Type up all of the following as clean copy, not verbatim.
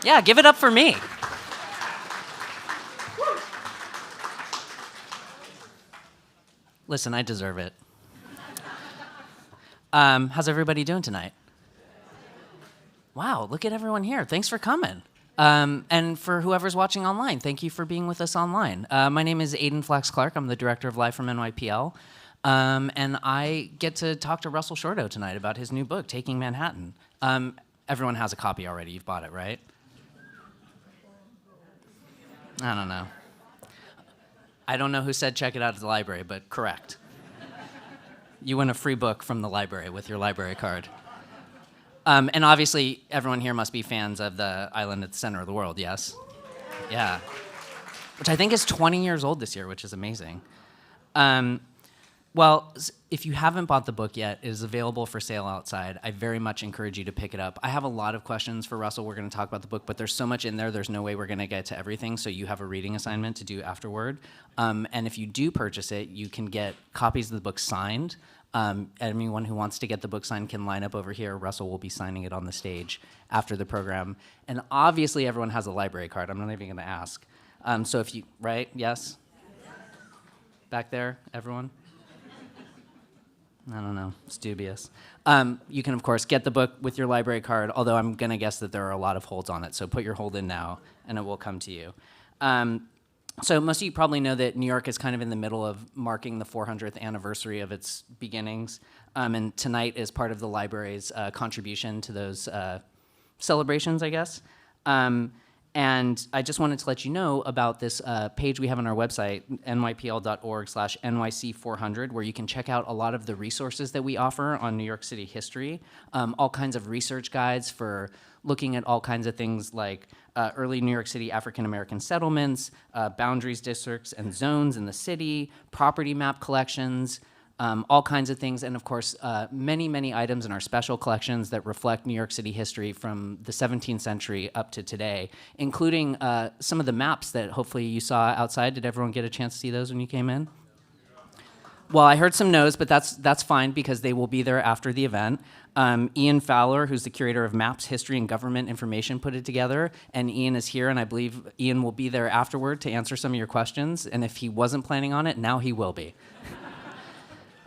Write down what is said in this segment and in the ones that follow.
Yeah, give it up for me. Listen, I deserve it. How's everybody doing tonight? Wow, look at everyone here. Thanks for coming. And for whoever's watching online, thank you for being with us online. My name is Aidan Flax-Clark. I'm the director of Live from NYPL. And I get to talk to Russell Shorto tonight about his new book, Taking Manhattan. Everyone has a copy already. You've bought it, right? I don't know. I don't know who said check it out at the library, but correct. You win a free book from the library with your library card. And obviously, everyone here must be fans of the island at the center of the world, yes? Yeah. Which I think is 20 years old this year, which is amazing. Well, if you haven't bought the book yet, it is available for sale outside. I very much encourage you to pick it up. I have a lot of questions for Russell. We're going to talk about the book, but there's so much in there, there's no way we're going to get to everything, so you have a reading assignment to do afterward. And if you do purchase it, you can get copies of the book signed. Anyone who wants to get the book signed can line up over here. Russell will be signing it on the stage after the program. And obviously, everyone has a library card. I'm not even going to ask. So if you, right? Yes? Back there, everyone? I don't know. It's dubious. You can, of course, get the book with your library card, although I'm going to guess that there are a lot of holds on it. So put your hold in now, and it will come to you. So most of you probably know that New York is kind of in the middle of marking the 400th anniversary of its beginnings. And tonight is part of the library's contribution to those celebrations, I guess. And I just wanted to let you know about this page we have on our website, nypl.org/NYC400, where you can check out a lot of the resources that we offer on New York City history, all kinds of research guides for looking at all kinds of things like early New York City African-American settlements, boundaries districts and zones in the city, property map collections, all kinds of things, and of course, many, many items in our special collections that reflect New York City history from the 17th century up to today, including some of the maps that hopefully you saw outside. Did everyone get a chance to see those when you came in? Well, I heard some no's, but that's fine because they will be there after the event. Ian Fowler, who's the curator of Maps, History, and Government Information, put it together, and Ian is here, and I believe Ian will be there afterward to answer some of your questions, and if he wasn't planning on it, now he will be.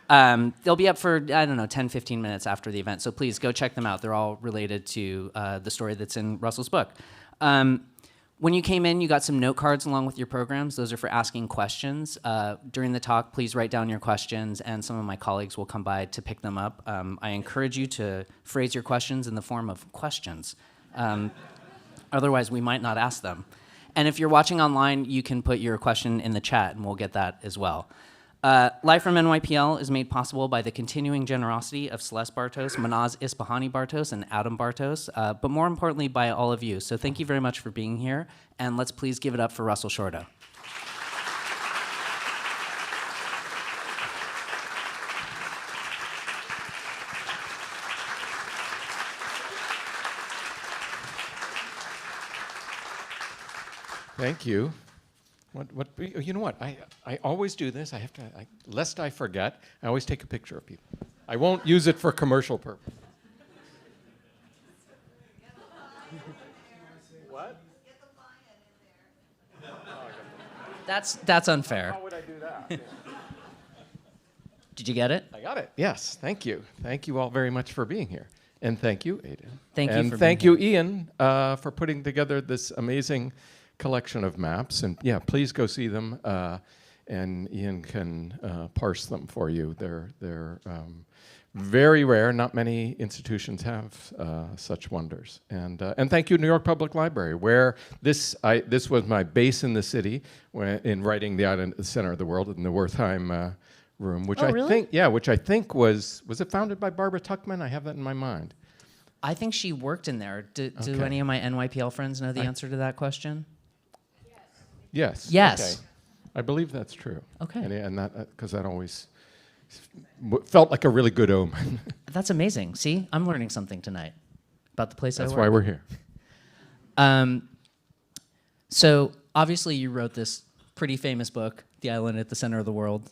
They'll be up for, I don't know, 10, 15 minutes after the event, so please go check them out. They're all related to the story that's in Russell's book. When you came in, you got some note cards along with your programs. Those are for asking questions. During the talk, please write down your questions, and some of my colleagues will come by to pick them up. I encourage you to phrase your questions in the form of questions. Otherwise, we might not ask them. And if you're watching online, you can put your question in the chat, and we'll get that as well. Live from NYPL is made possible by the continuing generosity of Celeste Bartos, Manaz Ispahani Bartos, and Adam Bartos, but more importantly by all of you. So thank you very much for being here, and let's please give it up for Russell Shorto. Thank you. You know what? I always do this. I have to, lest I forget, I always take a picture of people. I won't use it for commercial purpose. What? That's unfair. How would I do that? Did you get it? I got it. Yes. Thank you. Thank you all very much for being here. And thank you, Aidan. Thank you and for thank being you, Ian, for putting together this amazing collection of maps, and yeah, please go see them, and Ian can parse them for you. They're very rare. Not many institutions have such wonders. And thank you, New York Public Library, where this was my base in the city in writing The Island at the Center of the World in the Wertheim room, which which I think was it founded by Barbara Tuchman? I have that in my mind. I think she worked in there. Do any of my NYPL friends know the answer to that question? Yes. Yes. Okay. I believe that's true. Okay. And that because that always felt like a really good omen. That's amazing. See, I'm learning something tonight about the place I work. That's why we're here. So obviously you wrote this pretty famous book, The Island at the Center of the World,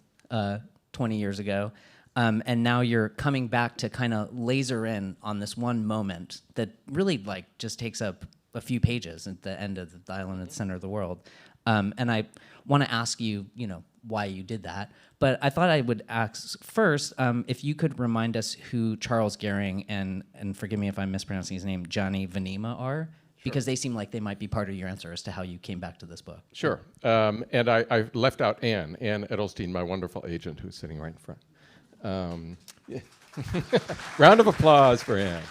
20 years ago. And now you're coming back to kind of laser in on this one moment that really just takes up a few pages at the end of the island at the center of the world. And I want to ask you, why you did that. But I thought I would ask first if you could remind us who Charles Gehring and forgive me if I'm mispronouncing his name, Johnny Venema are, because they seem like they might be part of your answer as to how you came back to this book. Sure. And I left out Anne Edelstein, my wonderful agent, who's sitting right in front. Round of applause for Anne.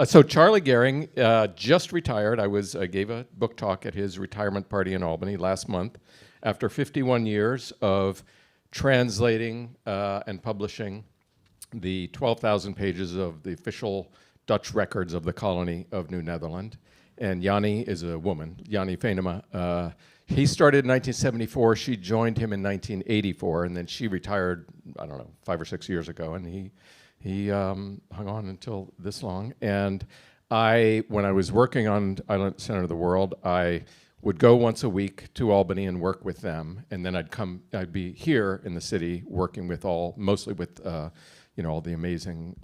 So Charlie Gehring just retired. I gave a book talk at his retirement party in Albany last month after 51 years of translating and publishing the 12,000 pages of the official Dutch records of the colony of New Netherland. And Yanni is a woman, Yanni Venema. He started in 1974. She joined him in 1984, and then she retired, 5 or 6 years ago, and he hung on until this long. And when I was working on Island Center of the World, I would go once a week to Albany and work with them, and then I'd be here in the city working with mostly with all the amazing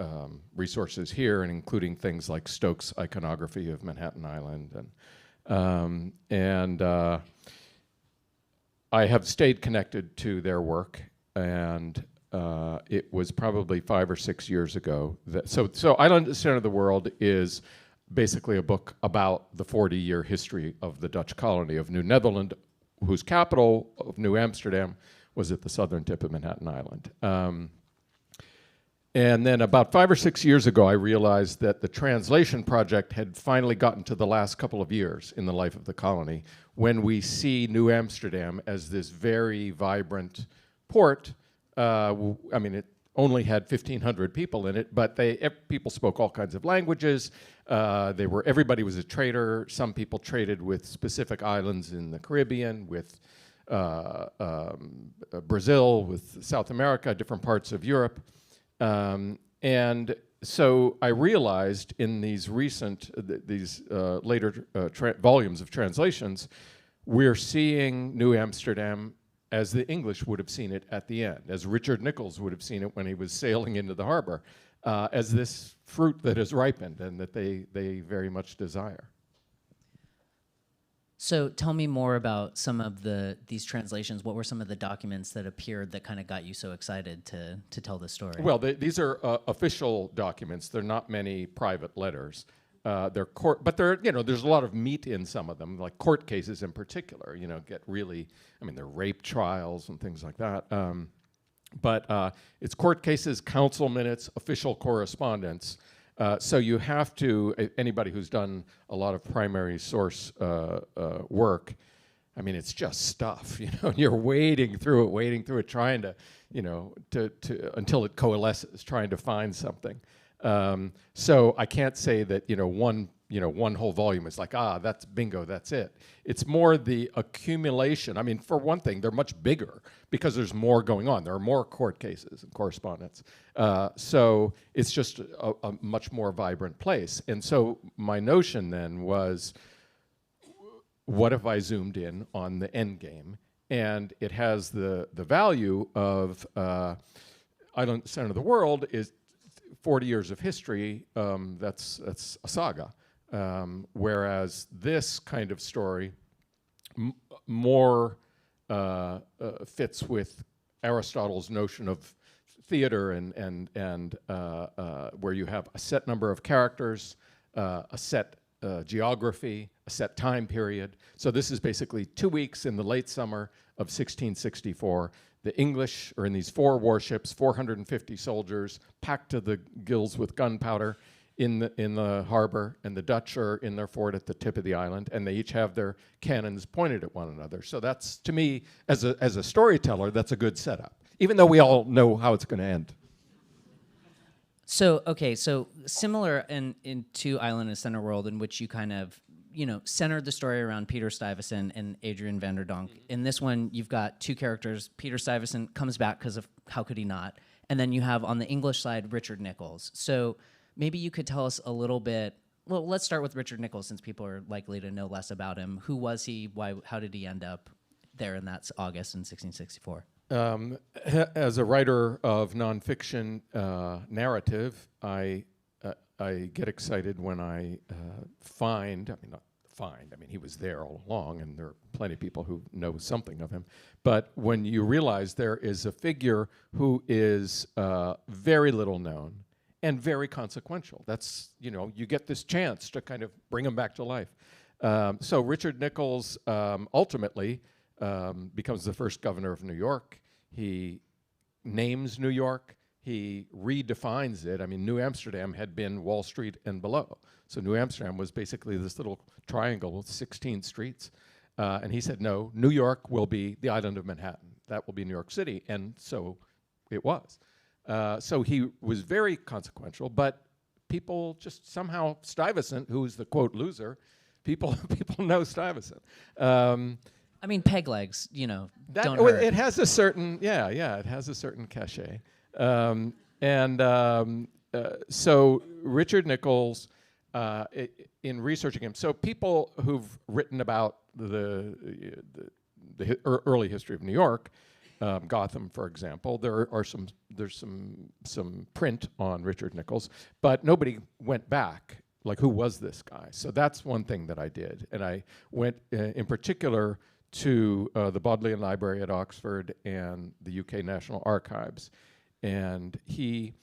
resources here, and including things like Stokes' iconography of Manhattan Island, and I have stayed connected to their work, and it was probably 5 or 6 years ago so Island Center of the World is basically a book about the 40-year history of the Dutch colony of New Netherland, whose capital of New Amsterdam was at the southern tip of Manhattan Island. And then about 5 or 6 years ago, I realized that the translation project had finally gotten to the last couple of years in the life of the colony, when we see New Amsterdam as this very vibrant port. It only had 1,500 people in it, but people spoke all kinds of languages. Everybody was a trader. Some people traded with specific islands in the Caribbean, with Brazil, with South America, different parts of Europe. And so I realized in these later volumes of translations, we're seeing New Amsterdam as the English would have seen it at the end, as Richard Nichols would have seen it when he was sailing into the harbor, as this fruit that has ripened and that they very much desire. So tell me more about some of these translations. What were some of the documents that appeared that kind of got you so excited to tell this story? Well, these are official documents. They're not many private letters. They're court, but there's a lot of meat in some of them, like court cases in particular. Get really, they're rape trials and things like that. But it's court cases, council minutes, official correspondence. So you have to, anybody who's done a lot of primary source work, it's just stuff, you're wading through it, trying to, until it coalesces, trying to find something. So I can't say that, one whole volume is like, that's bingo, that's it. It's more the accumulation. For one thing, they're much bigger because there's more going on. There are more court cases and correspondence. So it's just a much more vibrant place. And so my notion then was, what if I zoomed in on the endgame? And it has the value of Island Center of the World is 40 years of history. That's a saga. Whereas this kind of story more fits with Aristotle's notion of theater and where you have a set number of characters, a set geography, a set time period. So this is basically 2 weeks in the late summer of 1664. The English are in these 4 warships, 450 soldiers, packed to the gills with gunpowder in the harbor, and the Dutch are in their fort at the tip of the island, and they each have their cannons pointed at one another. So that's, to me, as a storyteller, that's a good setup, even though we all know how it's going to end. So similar to Island and Center World, in which you kind of centered the story around Peter Stuyvesant and Adrian van der Donk. In this one, you've got 2 characters. Peter Stuyvesant comes back because of how could he not? And then you have on the English side Richard Nichols. So maybe you could tell us a little bit. Well, let's start with Richard Nichols, since people are likely to know less about him. Who was he? Why? How did he end up there in that August in 1664? As a writer of nonfiction narrative, I I get excited when I find, not find, he was there all along, and there are plenty of people who know something of him, but when you realize there is a figure who is very little known and very consequential. That's, you get this chance to kind of bring him back to life. So Richard Nichols ultimately becomes the first governor of New York. He names New York. He redefines it. New Amsterdam had been Wall Street and below. So New Amsterdam was basically this little triangle with 16 streets. And he said, no, New York will be the island of Manhattan. That will be New York City. And so it was. So he was very consequential, but people just somehow, Stuyvesant, who's the quote loser, people know Stuyvesant. Peg legs, don't hurt. It has a certain, it has a certain cachet. So Richard Nichols, in researching him, so people who've written about the early history of New York, Gotham, for example, there's some print on Richard Nichols, but nobody went back. Like, who was this guy? So that's one thing that I did, and I went in particular to the Bodleian Library at Oxford and the UK National Archives. And the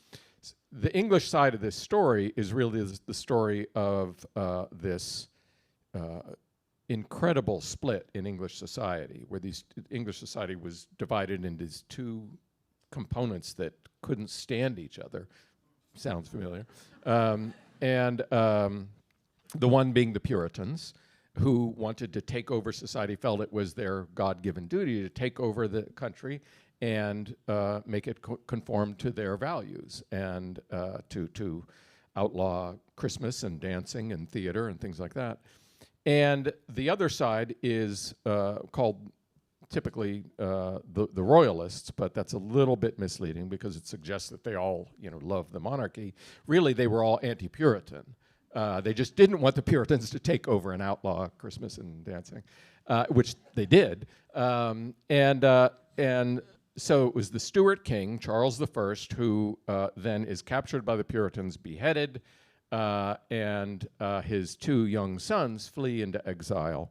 English side of this story is really the story of this incredible split in English society, where English society was divided into these two components that couldn't stand each other. Sounds familiar. The one being the Puritans, who wanted to take over society, felt it was their God-given duty to take over the country and make it conform to their values, and to outlaw Christmas and dancing and theater and things like that. And the other side is called typically the Royalists, but that's a little bit misleading because it suggests that they all love the monarchy. Really, they were all anti-Puritan. They just didn't want the Puritans to take over and outlaw Christmas and dancing, which they did. And so it was the Stuart king, Charles I, who then is captured by the Puritans, beheaded, and his two young sons flee into exile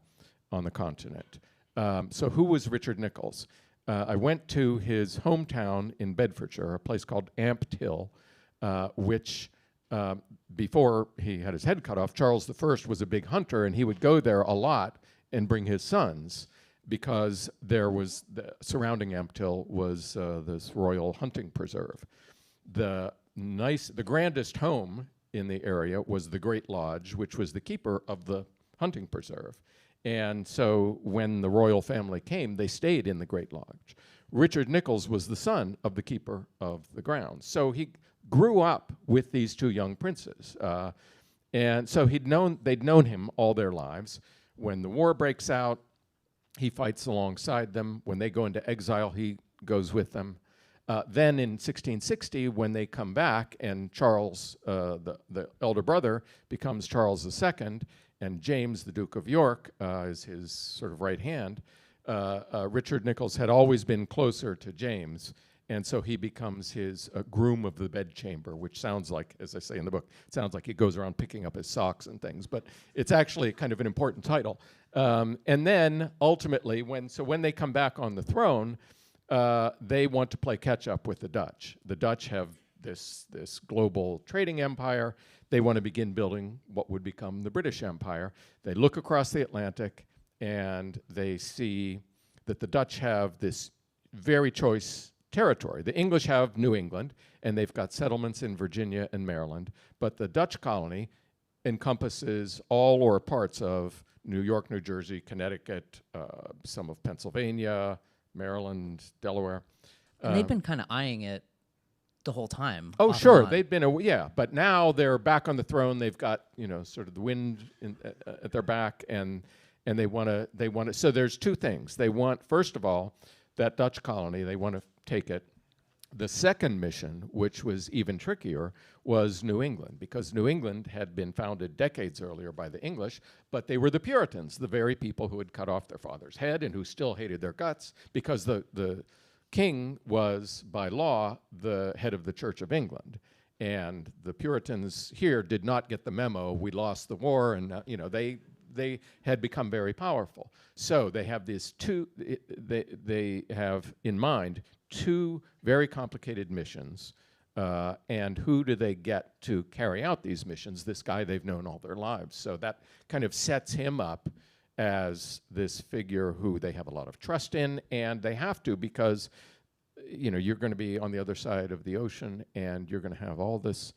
on the continent. So who was Richard Nichols? I went to his hometown in Bedfordshire, a place called Ampthill, which before he had his head cut off, Charles I was a big hunter, and he would go there a lot and bring his sons, because there was surrounding Ampthill was this royal hunting preserve. The grandest home in the area was the Great Lodge, which was the keeper of the hunting preserve. And so when the royal family came, they stayed in the Great Lodge. Richard Nichols was the son of the keeper of the grounds. So he grew up with these two young princes. And so they'd known him all their lives. When the war breaks out, he fights alongside them. When they go into exile, he goes with them. Then in 1660, when they come back, and Charles, the elder brother, becomes Charles II, and James, the Duke of York, is his sort of right hand, Richard Nichols had always been closer to James, and so he becomes his groom of the bedchamber, which sounds like, as I say in the book, it sounds like he goes around picking up his socks and things, but it's actually kind of an important title. And then ultimately, when they come back on the throne, they want to play catch up with the Dutch. The Dutch have this global trading empire. They want to begin building what would become the British Empire. They look across the Atlantic and they see that the Dutch have this very choice territory. The English have New England, and they've got settlements in Virginia and Maryland, but the Dutch colony encompasses all or parts of New York, New Jersey, Connecticut, some of Pennsylvania, Maryland, Delaware. And they've been kind of eyeing it the whole time. Oh, sure, they've been, but now they're back on the throne. They've got, sort of the wind at their back, and they want to. So there's two things. They want, first of all, that Dutch colony. They want to take it. The second mission, which was even trickier, was New England, because New England had been founded decades earlier by the English, but they were the Puritans, the very people who had cut off their father's head and who still hated their guts, because the king was, by law, the head of the Church of England. And the Puritans here did not get the memo. We lost the war, and they had become very powerful. So they have these they have in mind two very complicated missions. And who do they get to carry out these missions? This guy they've known all their lives. So that kind of sets him up as this figure who they have a lot of trust in, and they have to, because you're going to be on the other side of the ocean, and you're going to have all this.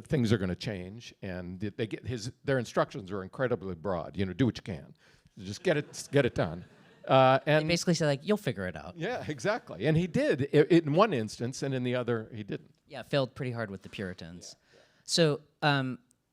Things are going to change, and they get their instructions are incredibly broad. Do what you can, just get it done. And basically say, like, you'll figure it out. Yeah, exactly. And he did in one instance, and in the other, he didn't. Yeah, failed pretty hard with the Puritans. Yeah. So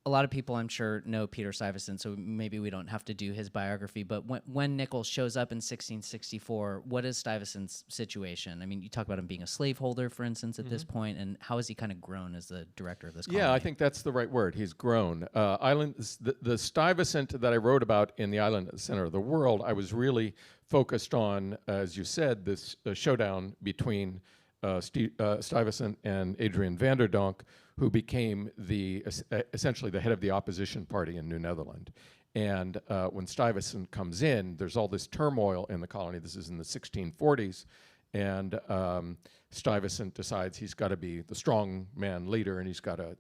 a lot of people, I'm sure, know Peter Stuyvesant, so maybe we don't have to do his biography. But when Nichols shows up in 1664, what is Stuyvesant's situation? I mean, you talk about him being a slaveholder, for instance, at this point, and how has he kind of grown as the director of this colony? Yeah, I think that's the right word. He's grown. The Stuyvesant that I wrote about in The Island at the Center of the World, I was really focused on, as you said, this showdown between Stuyvesant and Adrian van der Donck, who became essentially the head of the opposition party in New Netherland. And when Stuyvesant comes in, there's all this turmoil in the colony. This is in the 1640s. And Stuyvesant decides he's got to be the strong man leader, and he's got to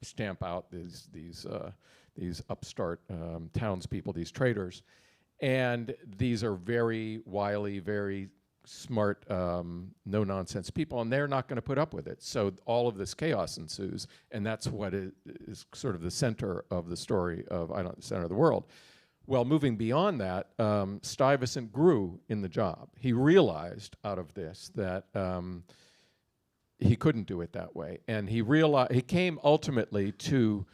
stamp out these upstart townspeople, these traders. And these are very wily, very smart, no-nonsense people, and they're not going to put up with it. So all of this chaos ensues, and that's what is sort of the center of the story of Island at the Center of the World. Well, moving beyond that, Stuyvesant grew in the job. He realized out of this that he couldn't do it that way, and he came ultimately to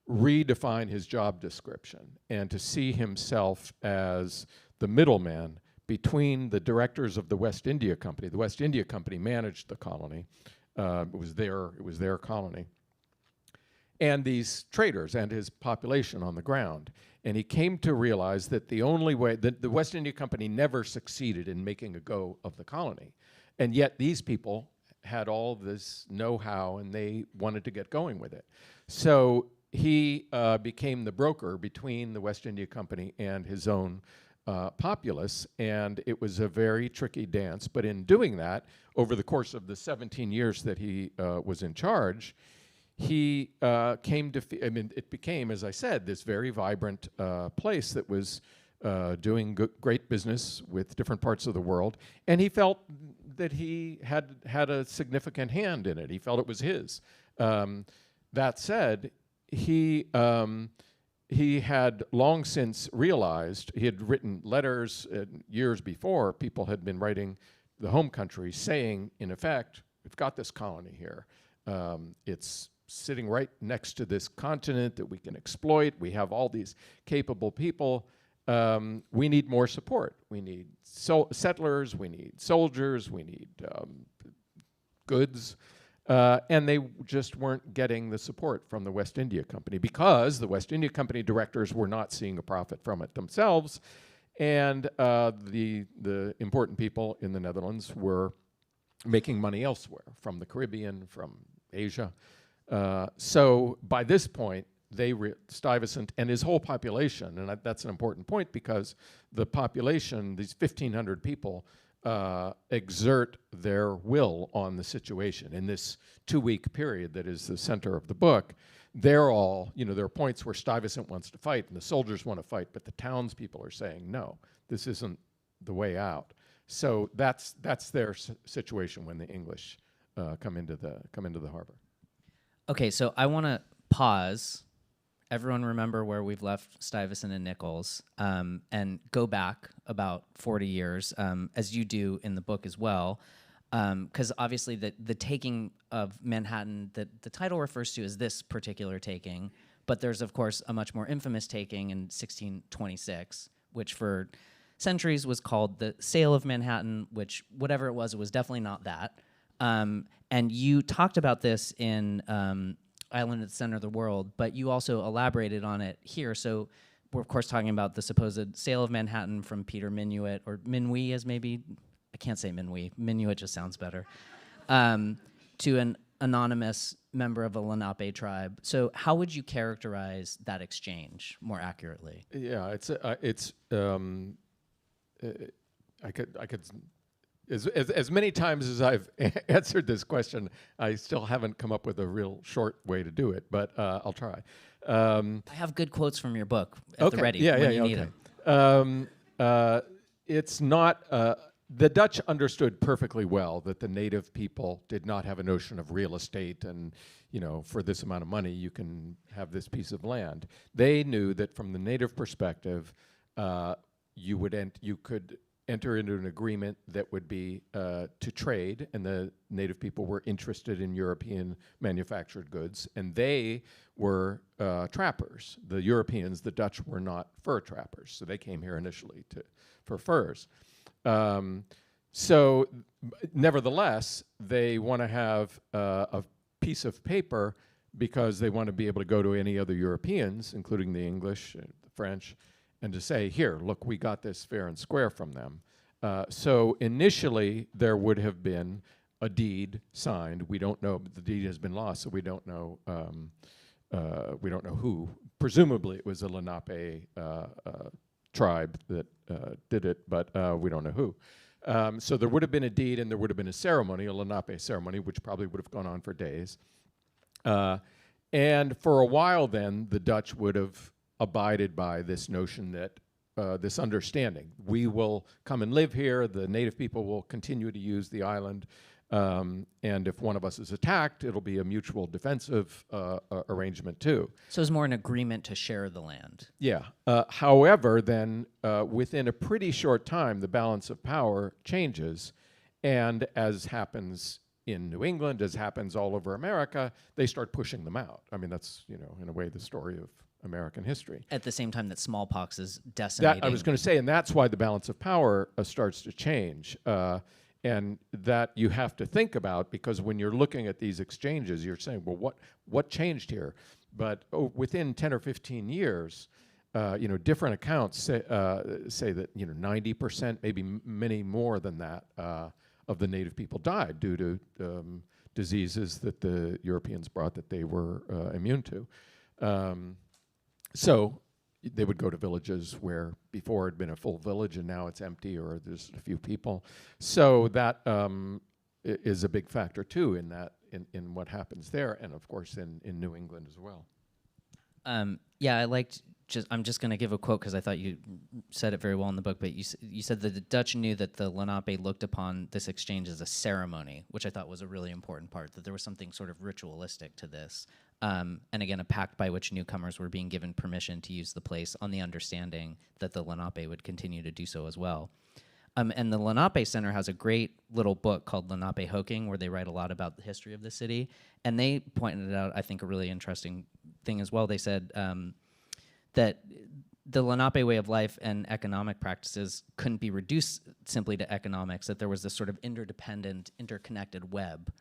redefine his job description and to see himself as the middleman between the directors of the West India Company. The West India Company managed the colony. It was their colony. And these traders and his population on the ground. And he came to realize that the only way, that the West India Company never succeeded in making a go of the colony. And yet these people had all this know-how, and they wanted to get going with it. So he became the broker between the West India Company and his own populace, and it was a very tricky dance. But in doing that, over the course of the 17 years that he was in charge, he it became, as I said, this very vibrant place that was doing great business with different parts of the world, and he felt that he had a significant hand in it. He felt it was his. That said, he had long since realized, he had written letters years before. People had been writing the home country saying, in effect, we've got this colony here. It's sitting right next to this continent that we can exploit. We have all these capable people. We need more support. We need settlers, we need soldiers, we need goods. And they just weren't getting the support from the West India Company because the West India Company directors were not seeing a profit from it themselves. And the important people in the Netherlands were making money elsewhere, from the Caribbean, from Asia. So by this point, Stuyvesant and his whole population, and that's an important point because the population, these 1,500 people, exert their will on the situation. In this 2-week period that is the center of the book, they're all, there are points where Stuyvesant wants to fight and the soldiers want to fight, but the townspeople are saying, no, this isn't the way out. So that's their situation when the English come into the harbor. Okay, so I want to pause. Everyone remember where we've left Stuyvesant and Nichols, and go back about 40 years, as you do in the book as well, because obviously the taking of Manhattan, that the title refers to as this particular taking, but there's, of course, a much more infamous taking in 1626, which for centuries was called the Sale of Manhattan, which, whatever it was definitely not that. And you talked about this in Island at the Center of the World, but you also elaborated on it here. So we're, of course, talking about the supposed Sale of Manhattan from Peter Minuit, or Minuit as maybe, I can't say Minuit. Minuit just sounds better. To an anonymous member of a Lenape tribe. So how would you characterize that exchange more accurately? Yeah, I could as many times as I've answered this question, I still haven't come up with a real short way to do it, but I'll try. I have good quotes from your book at the ready Yeah, when yeah, you need okay. them. It's not. The Dutch understood perfectly well that the native people did not have a notion of real estate and, for this amount of money you can have this piece of land. They knew that from the native perspective, you could enter into an agreement that would be to trade, and the native people were interested in European manufactured goods, and they were trappers. The Europeans, the Dutch, were not fur trappers, so they came here initially for furs. Nevertheless, they want to have a piece of paper because they want to be able to go to any other Europeans, including the English, the French, and to say, here, look, we got this fair and square from them. So initially, there would have been a deed signed. We don't know, but the deed has been lost, so we don't know who. Presumably, it was a Lenape tribe that did it, but we don't know who. So there would have been a deed, and there would have been a ceremony, a Lenape ceremony, which probably would have gone on for days. And for a while then, the Dutch would have abided by this notion that, this understanding. We will come and live here, the native people will continue to use the island, and if one of us is attacked, it'll be a mutual defensive arrangement too. So it's more an agreement to share the land. Yeah. However, then within a pretty short time, the balance of power changes, and as happens in New England, as happens all over America, they start pushing them out. I mean, that's, in a way, the story of American history. At the same time that smallpox is decimating. That I was going to say, and that's why the balance of power starts to change. And that you have to think about, because when you're looking at these exchanges, you're saying, well, what changed here? But within 10 or 15 years, different accounts say that 90%, maybe many more than that, of the native people died due to diseases that the Europeans brought that they were immune to. So they would go to villages where before had been a full village and now it's empty or there's a few people. So that is a big factor too in that in what happens there, and of course in New England as well. Yeah, I'm just going to give a quote because I thought you said it very well in the book, but you said that the Dutch knew that the Lenape looked upon this exchange as a ceremony, which I thought was a really important part, that there was something sort of ritualistic to this. And again, a pact by which newcomers were being given permission to use the place on the understanding that the Lenape would continue to do so as well. And the Lenape Center has a great little book called Lenape Hoking, where they write a lot about the history of the city. And they pointed out, I think, a really interesting thing as well. They said that the Lenape way of life and economic practices couldn't be reduced simply to economics, that there was this sort of interdependent, interconnected web,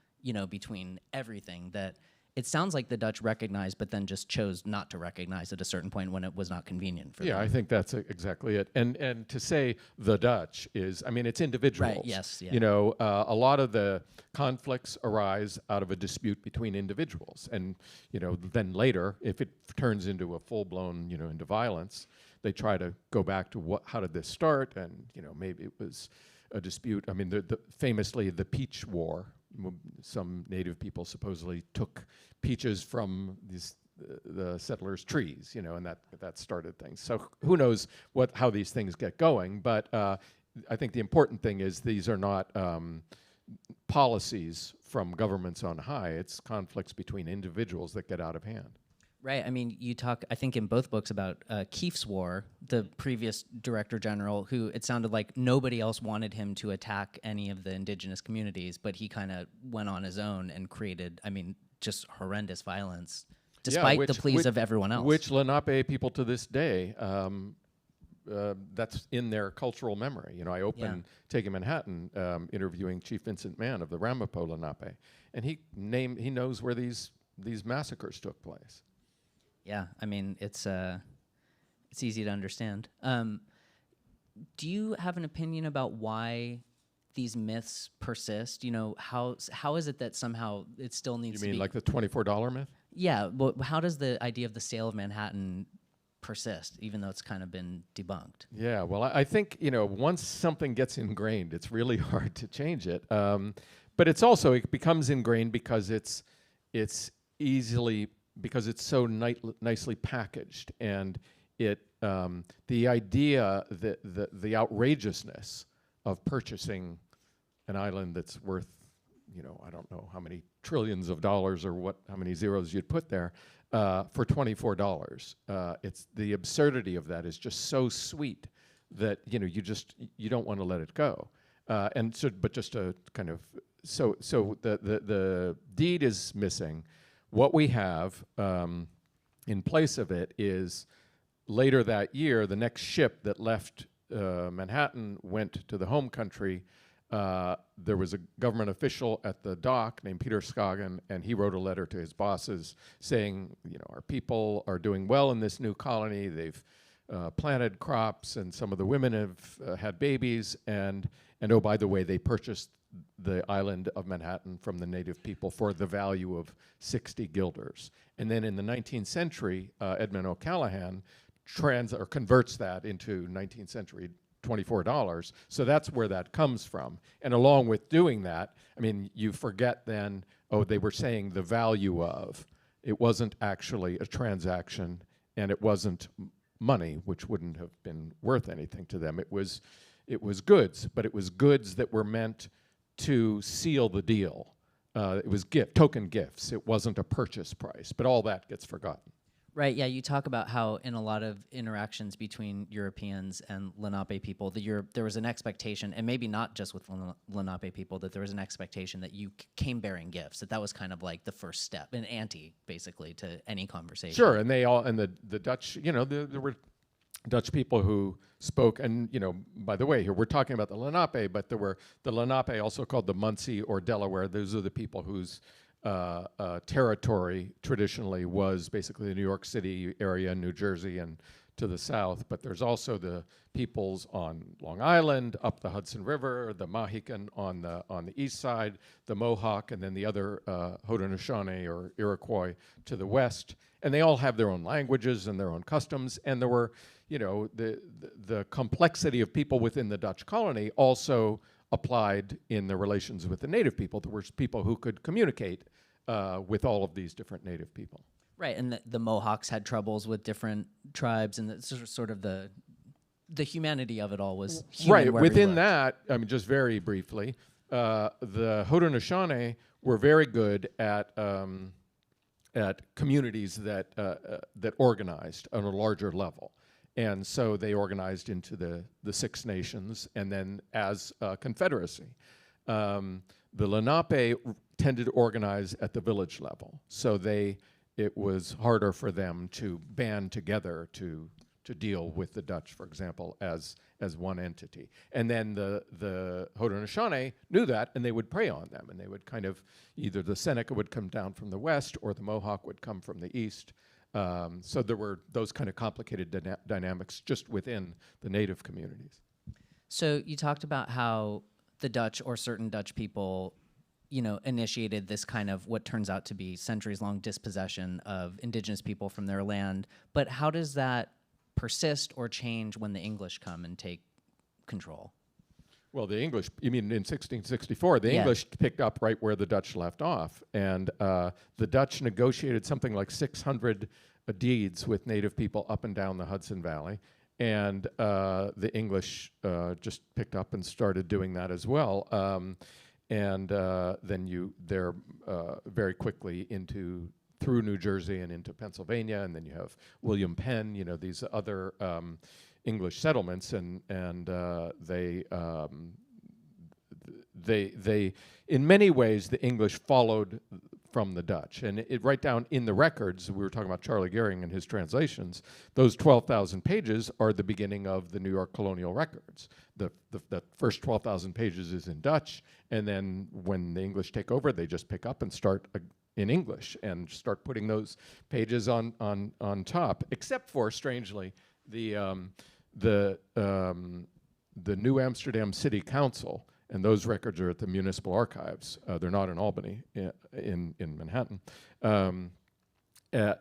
between everything that it sounds like the Dutch recognized, but then just chose not to recognize at a certain point when it was not convenient for them. Yeah, I think that's exactly it. And to say the Dutch is, I mean, it's individuals. Right, yes. Yeah. A lot of the conflicts arise out of a dispute between individuals. And, then later, if it turns into a full-blown, into violence, they try to go back to how did this start? And, maybe it was a dispute. I mean, famously, the Peach War. Some native people supposedly took peaches from the settlers' trees, and that started things. So who knows how these things get going? But I think the important thing is these are not policies from governments on high. It's conflicts between individuals that get out of hand. Right. I mean, you talk, I think, in both books about Keefe's War, the previous director general, who it sounded like nobody else wanted him to attack any of the indigenous communities, but he kind of went on his own and created, just horrendous violence, despite the pleas of everyone else. Which Lenape people to this day, that's in their cultural memory. I opened Taking Manhattan, interviewing Chief Vincent Mann of the Ramapo Lenape, and he knows where these massacres took place. Yeah, it's easy to understand. Do you have an opinion about why these myths persist? You know, how is it that somehow it still needs You to mean be like the $24 myth? Yeah, but how does the idea of the sale of Manhattan persist, even though it's kind of been debunked? Yeah, well, I think, you know, once something gets ingrained, it's really hard to change it. But it's also, it becomes ingrained because it's easily, because it's so nicely packaged, and it the idea that the outrageousness of purchasing an island that's worth, you know, I don't know how many trillions of dollars or how many zeros you'd put there, for $24. It's the absurdity of that is just so sweet that, you know, you don't want to let it go. And so, but just a kind of, so the deed is missing. What we have in place of it is, later that year, the next ship that left Manhattan went to the home country. There was a government official at the dock named Peter Scoggin, and he wrote a letter to his bosses saying, you know, our people are doing well in this new colony. They've planted crops, and some of the women have had babies, and oh, by the way, they purchased the island of Manhattan from the native people for the value of 60 guilders. And then in the 19th century, Edmund O'Callaghan converts that into 19th century $24. So that's where that comes from. And along with doing that, I mean, you forget then, oh, they were saying the value of. It wasn't actually a transaction, and it wasn't money, which wouldn't have been worth anything to them. It was goods, but it was goods that were meant to seal the deal. It was token gifts. It wasn't a purchase price, but all that gets forgotten. Right, yeah, you talk about how in a lot of interactions between Europeans and Lenape people, there was an expectation, and maybe not just with Lenape people, that there was an expectation that you came bearing gifts, that was kind of like the first step, an ante, basically, to any conversation. Sure, and the Dutch, you know, there were Dutch people who spoke, and, you know, by the way, here we're talking about the Lenape, but there were the Lenape, also called the Munsee or Delaware. Those are the people whose territory traditionally was basically the New York City area, New Jersey, and to the south. But there's also the peoples on Long Island, up the Hudson River, the Mohican on the east side, the Mohawk, and then the other Haudenosaunee or Iroquois to the west. And they all have their own languages and their own customs. And there were, you know, the complexity of people within the Dutch colony also applied in the relations with the native people. There were people who could communicate with all of these different native people. Right, and the Mohawks had troubles with different tribes, and it's sort of the humanity of it all was human. Right, within that, I mean, just very briefly, the Haudenosaunee were very good at communities that organized on a larger level. And so they organized into the Six Nations, and then as a confederacy. The Lenape tended to organize at the village level, so it was harder for them to band together to deal with the Dutch, for example, as one entity. And then the Haudenosaunee knew that, and they would prey on them, and they would kind of, either the Seneca would come down from the west, or the Mohawk would come from the east. So there were those kind of complicated dynamics just within the native communities. So you talked about how the Dutch, or certain Dutch people, you know, initiated this kind of what turns out to be centuries-long dispossession of indigenous people from their land. But how does that persist or change when the English come and take control? Well, the English, you mean in 1664, the English picked up right where the Dutch left off. And the Dutch negotiated something like 600 deeds with native people up and down the Hudson Valley. And the English just picked up and started doing that as well. And then they're very quickly through New Jersey and into Pennsylvania, and then you have William Penn, you know, these other English settlements, and they in many ways the English followed from the Dutch, and right down in the records, we were talking about Charlie Gehring and his translations. Those 12,000 pages are the beginning of the New York colonial records. The first 12,000 pages is in Dutch, and then when the English take over, they just pick up and start in English and start putting those pages on top. Except for, strangely, the New Amsterdam City Council and those records are at the municipal archives. They're not in Albany, in Manhattan.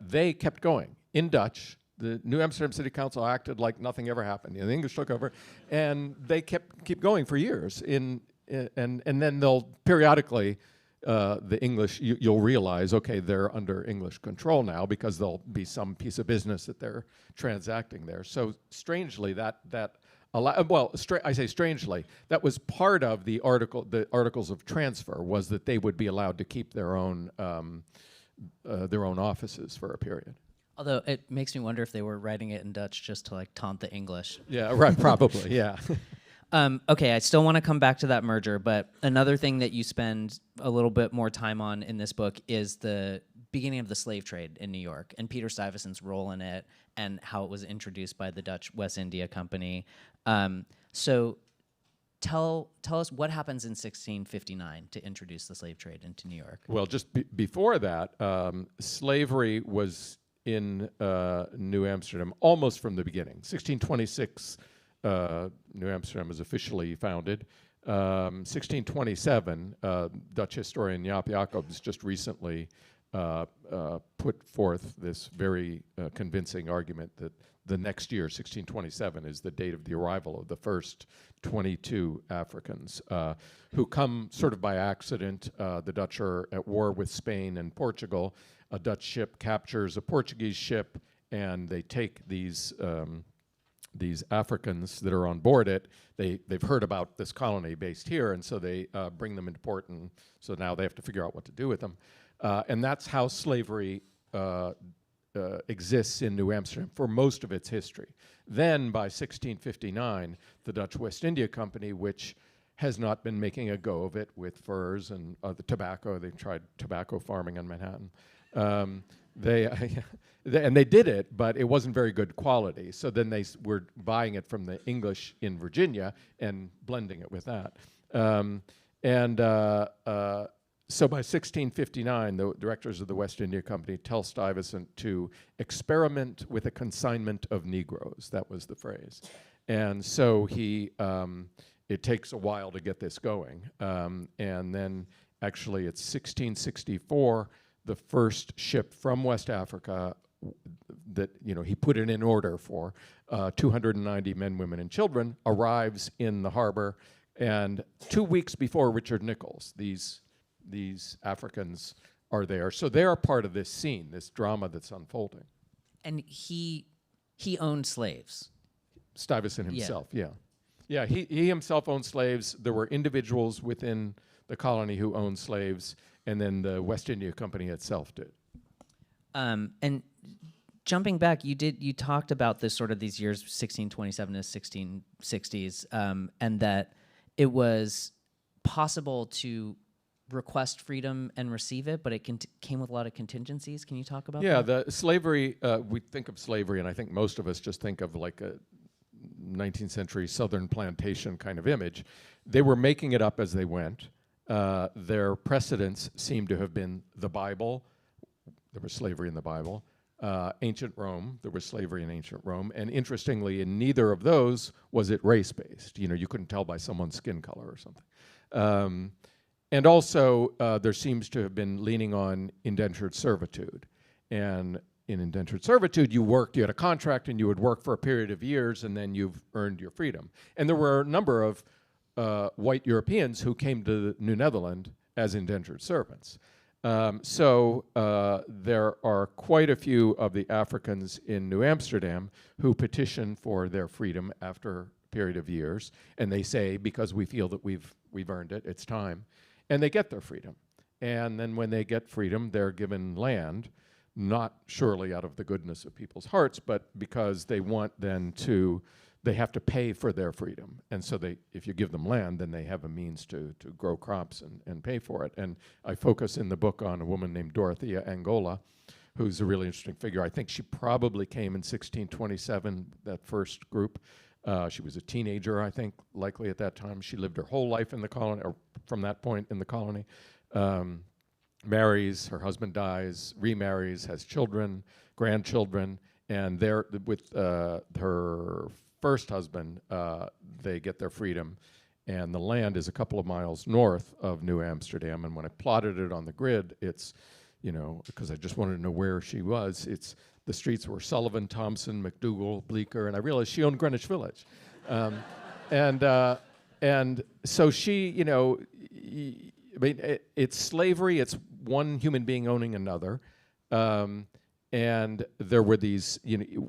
They kept going in Dutch. The New Amsterdam City Council acted like nothing ever happened. The English took over, and they keep going for years. And then they'll periodically, the English, you'll realize, okay, they're under English control now because there'll be some piece of business that they're transacting there. So strangely, I say strangely, that was part of the articles of transfer, was that they would be allowed to keep their own offices for a period. Although it makes me wonder if they were writing it in Dutch just to like taunt the English. Yeah, right, probably, yeah. Okay, I still want to come back to that merger, but another thing that you spend a little bit more time on in this book is the beginning of the slave trade in New York and Peter Stuyvesant's role in it and how it was introduced by the Dutch West India Company. So tell us what happens in 1659 to introduce the slave trade into New York. Well, just before that, slavery was in New Amsterdam almost from the beginning. 1626, New Amsterdam was officially founded. 1627, Dutch historian Jaap Jacobs just recently put forth this very convincing argument that the next year, 1627, is the date of the arrival of the first 22 Africans who come sort of by accident. The Dutch are at war with Spain and Portugal. A Dutch ship captures a Portuguese ship, and they take these Africans that are on board it. They've heard about this colony based here, and so they bring them into port, and so now they have to figure out what to do with them. And that's how slavery exists in New Amsterdam for most of its history. Then by 1659, the Dutch West India Company, which has not been making a go of it with furs and the tobacco. They've tried tobacco farming in Manhattan. They did it, but it wasn't very good quality. So then they were buying it from the English in Virginia and blending it with that. So by 1659, the directors of the West India Company tell Stuyvesant to experiment with a consignment of Negroes. That was the phrase. And so it takes a while to get this going. And then actually it's 1664, the first ship from West Africa that he put it in order for 290 men, women, and children arrives in the harbor. And 2 weeks before Richard Nichols, these Africans are there. So they are part of this scene, this drama that's unfolding. And he owned slaves. Stuyvesant himself, yeah. Yeah, he himself owned slaves. There were individuals within the colony who owned slaves, and then the West India Company itself did. And jumping back, you talked about this sort of these years, 1627 to 1660s, and that it was possible to request freedom and receive it, but it came with a lot of contingencies. Can you talk about that? Yeah, the slavery, we think of slavery, and I think most of us just think of like a 19th century Southern plantation kind of image. They were making it up as they went. Their precedents seem to have been the Bible. There was slavery in the Bible. Ancient Rome, there was slavery in ancient Rome. And interestingly, in neither of those was it race-based. You couldn't tell by someone's skin color or something. And also, there seems to have been leaning on indentured servitude. And in indentured servitude, you had a contract, and you would work for a period of years, and then you've earned your freedom. And there were a number of white Europeans who came to New Netherland as indentured servants. So there are quite a few of the Africans in New Amsterdam who petition for their freedom after a period of years, and they say, because we feel that we've earned it, it's time. And they get their freedom. And then when they get freedom, they're given land, not surely out of the goodness of people's hearts, but because they want then they have to pay for their freedom. And so if you give them land, then they have a means to grow crops and pay for it. And I focus in the book on a woman named Dorothea Angola, who's a really interesting figure. I think she probably came in 1627, that first group. She was a teenager, I think, likely at that time. She lived her whole life in the colony, or from that point in the colony. Marries, her husband dies, remarries, has children, grandchildren, and with her first husband, they get their freedom. and the land is a couple of miles north of New Amsterdam. And when I plotted it on the grid, it's, because I just wanted to know where she was, the streets were Sullivan, Thompson, McDougal, Bleecker, and I realized she owned Greenwich Village. And so she, it's slavery, it's one human being owning another. And there were these,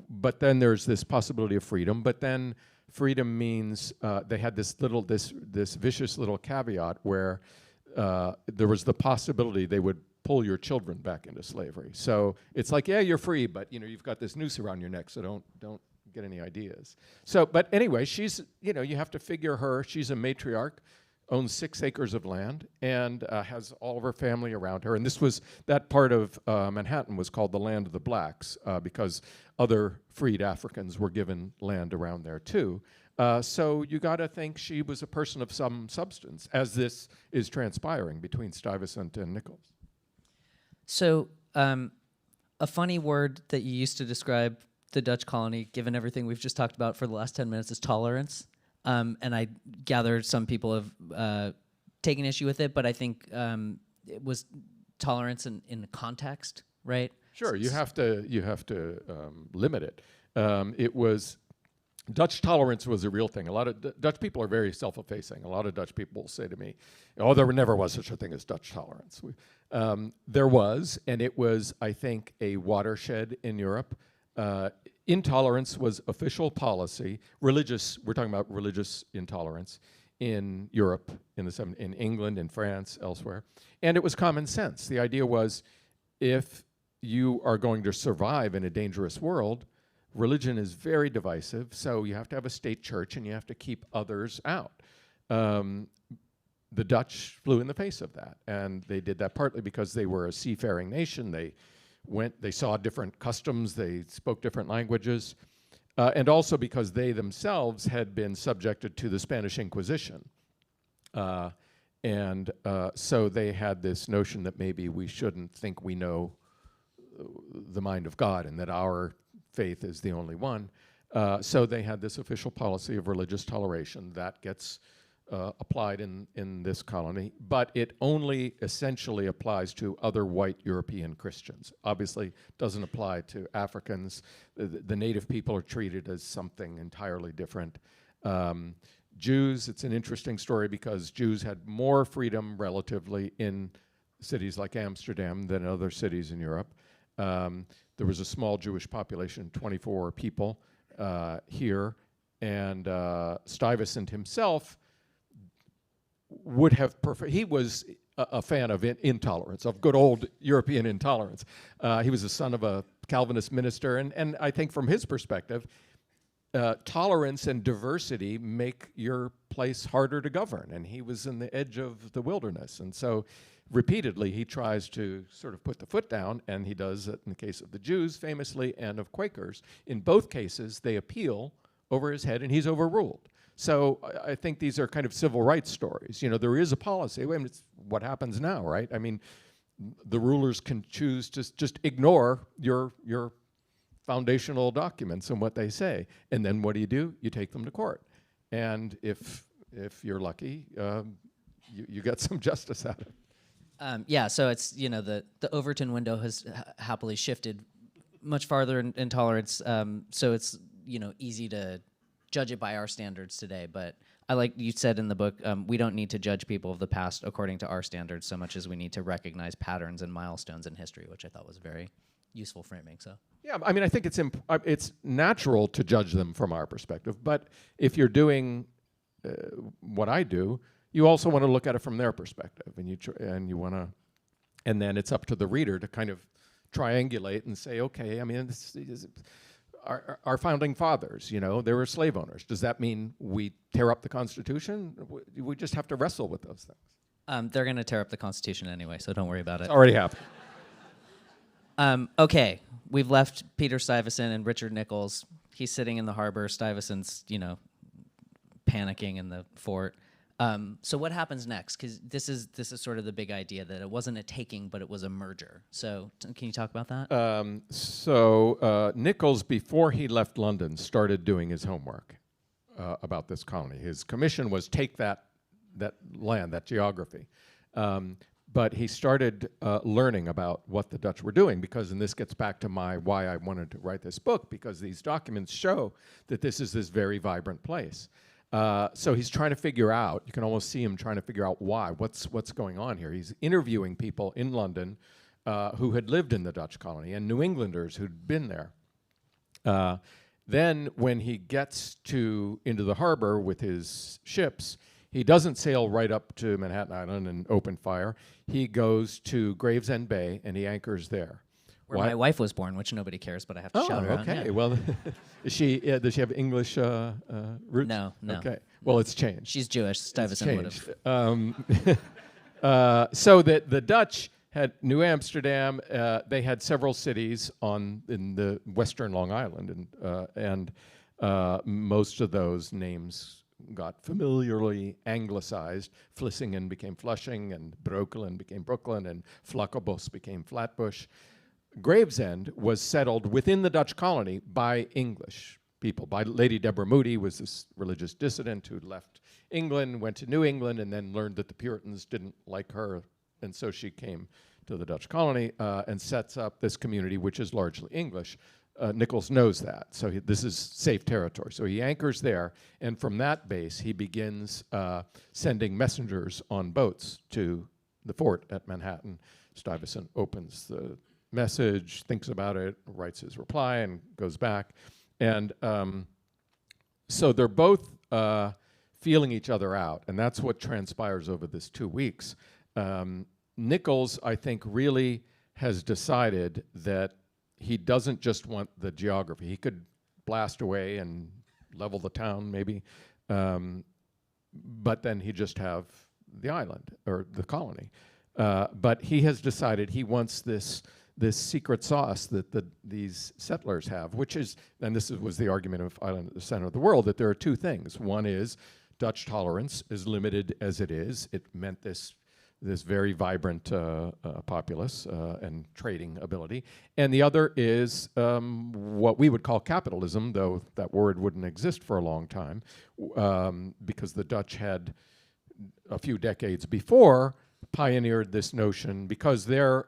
but then there's this possibility of freedom. But then freedom means they had this vicious little caveat where there was the possibility they would pull your children back into slavery. So it's like, yeah, you're free, but you've got this noose around your neck, so don't get any ideas. So, but anyway, she's, you have to figure her. She's a matriarch, owns 6 acres of land, and has all of her family around her. And that part of Manhattan was called the land of the blacks because other freed Africans were given land around there too. So you got to think she was a person of some substance, as this is transpiring between Stuyvesant and Nichols. So a funny word that you used to describe the Dutch colony, given everything we've just talked about for the last 10 minutes, is tolerance. And I gather some people have taken issue with it, but I think it was tolerance in the context, right? Sure, you have to limit it. It was Dutch tolerance was a real thing. A lot of Dutch people are very self-effacing. A lot of Dutch people say to me, "Oh, there never was such a thing as Dutch tolerance." There was, and it was, I think, a watershed in Europe. Intolerance was official policy. We're talking about religious intolerance in Europe, in England, in France, elsewhere. And it was common sense. The idea was, if you are going to survive in a dangerous world, religion is very divisive, so you have to have a state church and you have to keep others out. The Dutch flew in the face of that, and they did that partly because they were a seafaring nation. They saw different customs, they spoke different languages, and also because they themselves had been subjected to the Spanish Inquisition. So they had this notion that maybe we shouldn't think we know the mind of God and that our faith is the only one. So they had this official policy of religious toleration that gets applied in this colony, but it only essentially applies to other white European Christians. Obviously, doesn't apply to Africans. The native people are treated as something entirely different. Jews, it's an interesting story because Jews had more freedom relatively in cities like Amsterdam than other cities in Europe. There was a small Jewish population, 24 people here, and Stuyvesant himself would have he was a fan of intolerance, of good old European intolerance. He was the son of a Calvinist minister, and I think from his perspective, tolerance and diversity make your place harder to govern, and he was in the edge of the wilderness, and so repeatedly he tries to sort of put the foot down, and he does it in the case of the Jews famously and of Quakers. In both cases, they appeal over his head, and he's overruled. So I think these are kind of civil rights stories. There is a policy. It's what happens now, right? I mean, the rulers can choose to just ignore your foundational documents and what they say. And then what do? You take them to court. And if you're lucky, you get some justice out of it. Yeah, so it's, the Overton window has happily shifted much farther in tolerance. So it's, easy to judge it by our standards today, but I like you said in the book, we don't need to judge people of the past according to our standards so much as we need to recognize patterns and milestones in history, which I thought was very useful framing. So yeah, I mean, I think it's natural to judge them from our perspective, but if you're doing what I do, you also want to look at it from their perspective, and you want to, and then it's up to the reader to kind of triangulate and say, okay, I mean, this is. Our founding fathers, they were slave owners. Does that mean we tear up the Constitution? We just have to wrestle with those things. They're going to tear up the Constitution anyway, so don't worry about it. It's already happened. Okay, we've left Peter Stuyvesant and Richard Nichols. He's sitting in the harbor. Stuyvesant's, panicking in the fort. So what happens next? Because this is sort of the big idea that it wasn't a taking, but it was a merger. So can you talk about that? Nichols, before he left London, started doing his homework about this colony. His commission was take that that land, that geography. But he started learning about what the Dutch were doing, because, and this gets back to why I wanted to write this book, because these documents show that this is this very vibrant place. So he's trying to figure out, you can almost see him trying to figure out what's going on here. He's interviewing people in London who had lived in the Dutch colony, and New Englanders who'd been there. Then when he gets into the harbor with his ships, he doesn't sail right up to Manhattan Island and open fire. He goes to Gravesend Bay and he anchors there. Where my wife was born, which nobody cares, but I have to shout her out. Okay. Yeah. Well, does she have English roots? No. Okay. Well, it's changed. She's Jewish. Stuyvesant would have. So that the Dutch had New Amsterdam. They had several cities in the western Long Island, and most of those names got familiarly anglicized. Vlissingen became Flushing, and Breukelen became Brooklyn, and Vlakkenbos became Flatbush. Gravesend was settled within the Dutch colony by English people. By Lady Deborah Moody, was this religious dissident who left England, went to New England, and then learned that the Puritans didn't like her, and so she came to the Dutch colony and sets up this community, which is largely English. Nichols knows that, so this is safe territory. So he anchors there, and from that base, he begins sending messengers on boats to the fort at Manhattan. Stuyvesant opens the message, thinks about it, writes his reply, and goes back. And so they're both feeling each other out, and that's what transpires over this 2 weeks. Nichols, I think, really has decided that he doesn't just want the geography. He could blast away and level the town, maybe, but then he'd just have the island or the colony. But he has decided he wants this secret sauce that these settlers have, which is, and this was the argument of Island at the Center of the World, that there are two things. One is Dutch tolerance, as limited as it is. It meant this very vibrant populace and trading ability. And the other is what we would call capitalism, though that word wouldn't exist for a long time, because the Dutch had, a few decades before, pioneered this notion, because their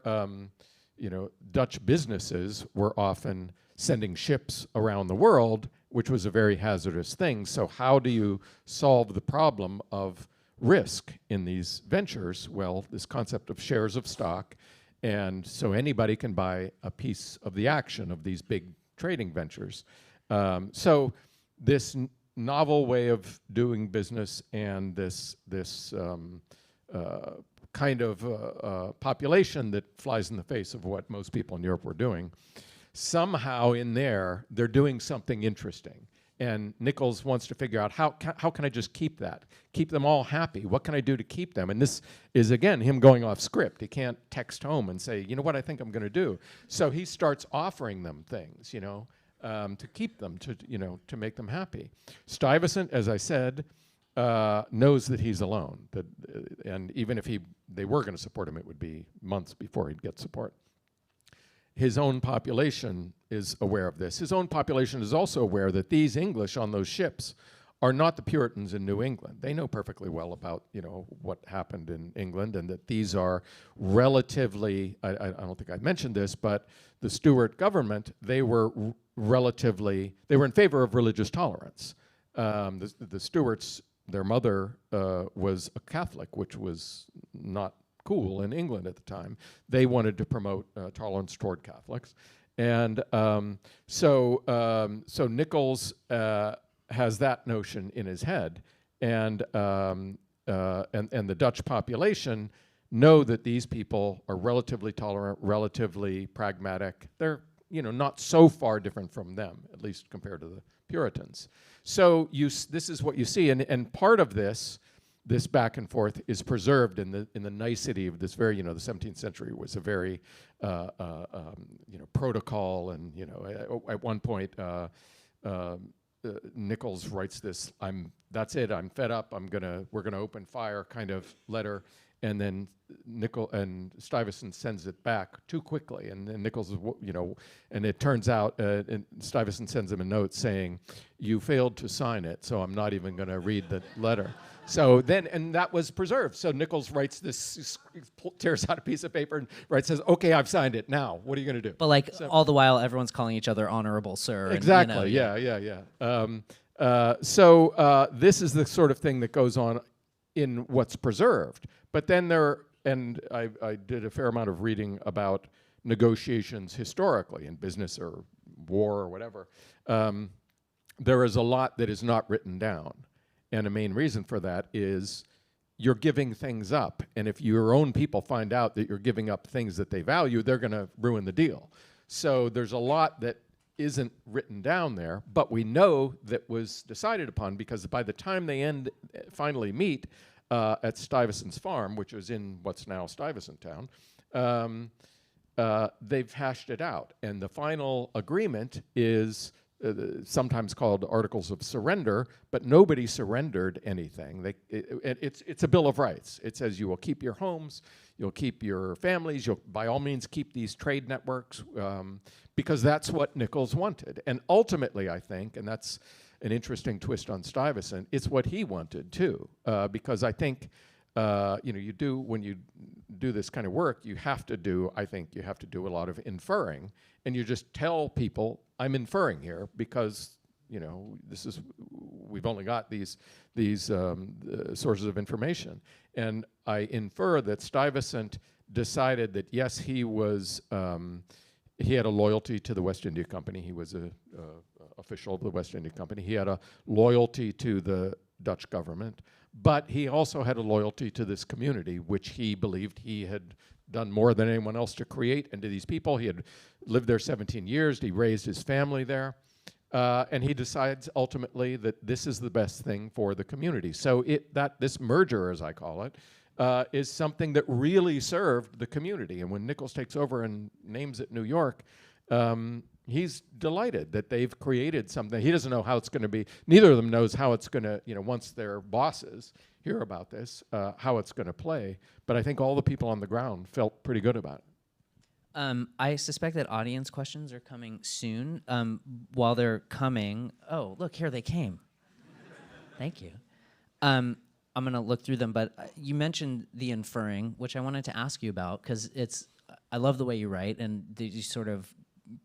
Dutch businesses were often sending ships around the world, which was a very hazardous thing. So how do you solve the problem of risk in these ventures? Well, this concept of shares of stock, and so anybody can buy a piece of the action of these big trading ventures. So this novel way of doing business and this kind of population that flies in the face of what most people in Europe were doing, somehow in there, they're doing something interesting. And Nichols wants to figure out how can I just keep them all happy? What can I do to keep them? And this is, again, him going off script. He can't text home and say, you know what I think I'm going to do. So he starts offering them things, to keep them, to make them happy. Stuyvesant, as I said, knows that he's alone. And even if they were going to support him, it would be months before he'd get support. His own population is aware of this. His own population is also aware that these English on those ships are not the Puritans in New England. They know perfectly well about what happened in England, and that these are relatively, I don't think I mentioned this, but the Stuart government, they were in favor of religious tolerance. The Stuarts, their mother was a Catholic, which was not cool in England at the time. They wanted to promote tolerance toward Catholics. And so Nichols has that notion in his head, and the Dutch population know that these people are relatively tolerant, relatively pragmatic. They're not so far different from them, at least compared to the Puritans. So this is what you see, and part of this back and forth is preserved in the nicety of this very, the 17th century was a very, protocol, and at one point Nichols writes this, that's it, I'm fed up, we're gonna open fire kind of letter, and then Stuyvesant sends it back too quickly, and then Nichols is, and it turns out Stuyvesant sends him a note saying, "You failed to sign it, so I'm not even going to read the letter." So then, and that was preserved. So Nichols writes this, tears out a piece of paper and says, "Okay, I've signed it. Now, what are you going to do?" But like all the while, everyone's calling each other honorable sir. Exactly. Yeah. So this is the sort of thing that goes on in what's preserved. But then I did a fair amount of reading about negotiations historically in business or war or whatever. There is a lot that is not written down. And a main reason for that is you're giving things up. And if your own people find out that you're giving up things that they value, they're going to ruin the deal. So there's a lot that isn't written down there, but we know that was decided upon, because by the time they finally meet at Stuyvesant's farm, which is in what's now Stuyvesant Town, they've hashed it out. And the final agreement is sometimes called Articles of Surrender, but nobody surrendered anything. It's a Bill of Rights. It says you will keep your homes, you'll keep your families, you'll by all means keep these trade networks, because that's what Nichols wanted. And ultimately, I think, and that's an interesting twist on Stuyvesant, it's what he wanted too, because I think when you do this kind of work, you have to do a lot of inferring, and you just tell people, I'm inferring here because we've only got these sources of information, and I infer that Stuyvesant decided that yes, he had a loyalty to the West India Company. He was a official of the West India Company. He had a loyalty to the Dutch government, but he also had a loyalty to this community, which he believed he had done more than anyone else to create. And to these people, he had lived there 17 years, he raised his family there, and he decides ultimately that this is the best thing for the community. So this merger, as I call it, is something that really served the community. And when Nichols takes over and names it New York, he's delighted that they've created something. He doesn't know how it's going to be. Neither of them knows how it's going to, once their bosses hear about this, how it's going to play. But I think all the people on the ground felt pretty good about it. I suspect that audience questions are coming soon. While they're coming, oh, look, here they came. Thank you. I'm going to look through them, but you mentioned the inferring, which I wanted to ask you about, because I love the way you write, and you sort of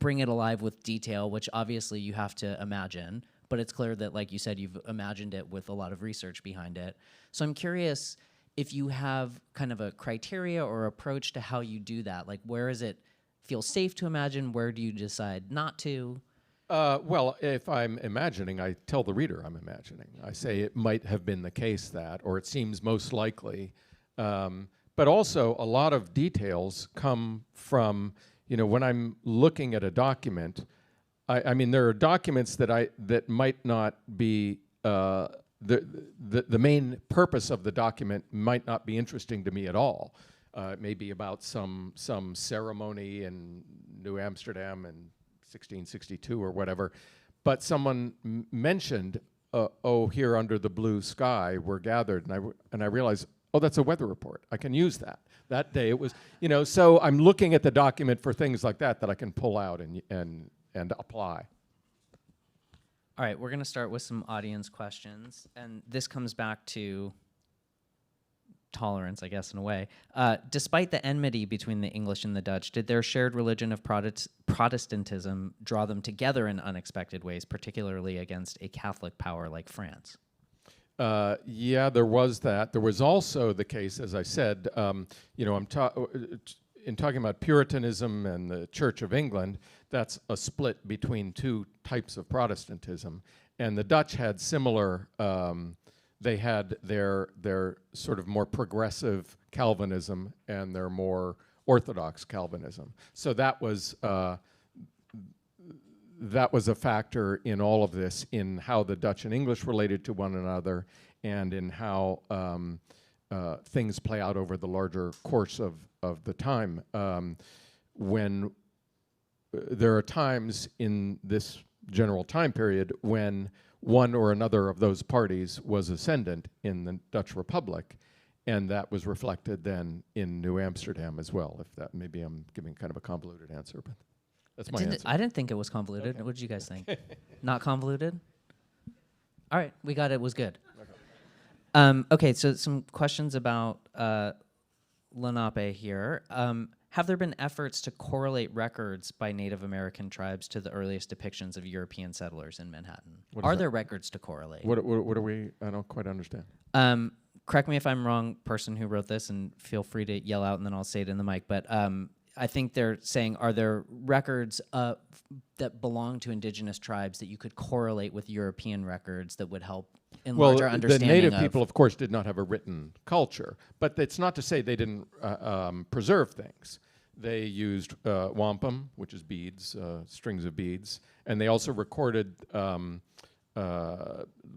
bring it alive with detail, which obviously you have to imagine, but it's clear that, like you said, you've imagined it with a lot of research behind it. So I'm curious if you have kind of a criteria or approach to how you do that. Like, where is it feel safe to imagine? Where do you decide not to? Well, if I'm imagining, I tell the reader I'm imagining. I say it might have been the case that, or it seems most likely. But also, a lot of details come from, when I'm looking at a document, I mean, there are documents that might not be, the main purpose of the document might not be interesting to me at all. It may be about some ceremony in New Amsterdam in 1662 or whatever, but someone mentioned, here under the blue sky we're gathered, and I realized, oh, that's a weather report. I can use that. That day it was, so I'm looking at the document for things like that I can pull out and apply. All right, we're going to start with some audience questions, and this comes back to tolerance, I guess, in a way. Despite the enmity between the English and the Dutch, did their shared religion of Protestantism draw them together in unexpected ways, particularly against a Catholic power like France? Yeah, there was that. There was also the case, as I said, in talking about Puritanism and the Church of England, that's a split between two types of Protestantism. And the Dutch had similar, they had their sort of more progressive Calvinism and their more orthodox Calvinism. So that was a factor in all of this, in how the Dutch and English related to one another, and in how things play out over the larger course of the time. When there are times in this general time period when one or another of those parties was ascendant in the Dutch Republic, and that was reflected then in New Amsterdam as well. If that, maybe I'm giving kind of a convoluted answer, but that's my answer. I didn't think it was convoluted. Okay. What did you guys think? Not convoluted? All right, we got it. It was good. Okay, so some questions about Lenape here. Have there been efforts to correlate records by Native American tribes to the earliest depictions of European settlers in Manhattan? Are there records to correlate? What are we? I don't quite understand. Correct me if I'm wrong, person who wrote this, and feel free to yell out and then I'll say it in the mic. But I think they're saying, are there records that belong to indigenous tribes that you could correlate with European records that would help enlarge our understanding? The native people, of course, did not have a written culture, but it's not to say they didn't preserve things. They used wampum, which is beads, strings of beads, and they also recorded